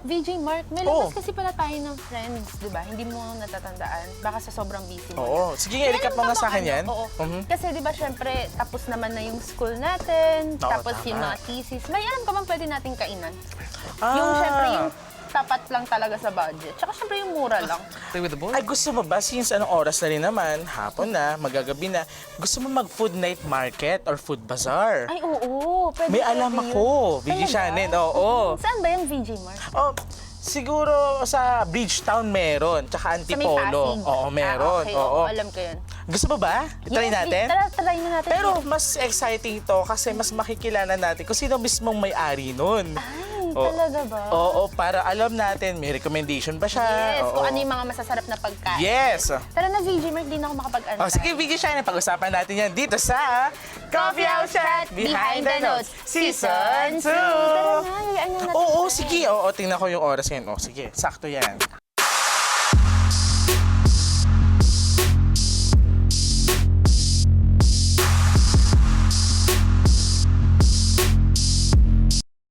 VJ Mark, may Oo. labas kasi pala tayo ng friends, di ba? Hindi mo natatandaan. Baka sa sobrang busy mo. Oo. Sige nga, Kaya recap alam mo nga bang sa akin ano? yan. Oo. Mhm. Kasi di ba syempre, tapos naman na yung school natin, Oo, tapos tama. yung mga thesis. May alam ka bang pwede nating kainan? Ah. Yung syempre, yung tapat lang talaga sa budget. Tsaka syempre yung mura lang. Play with the boy. Ay, gusto mo ba, since anong oras na rin naman, hapon na, magagabi na, gusto mo mag-food night market or food bazaar? Ay, oo. Pwede May pwede alam yun. ako, VJ Talaga? Shannon, oo. Saan ba yung VJ Mark? Oh, siguro sa Bridgetown meron, tsaka Sa may Antipolo. Pasig? Oo, meron. Okay, oo. alam ko yun. Gusto mo ba? Try Yes, natin? Try na natin. Pero mas exciting to kasi mas makikilala natin kung sino mismong may-ari nun. Ay, Oo. talaga ba? Oo, para alam natin, may recommendation ba siya? Yes, Oo. kung ano yung mga masasarap na pagkain. Yes! Tara na, VJ Mark, di na ako makapag-antay. Oh, sige, VJ Shine, pag-usapan natin yan dito sa Coffee House Chat Behind the Notes Season 2! Tara na, hayaan na natin. Oo, tayo. sige. Oo, tingnan ko yung oras ngayon. Oh, sige, sakto yan.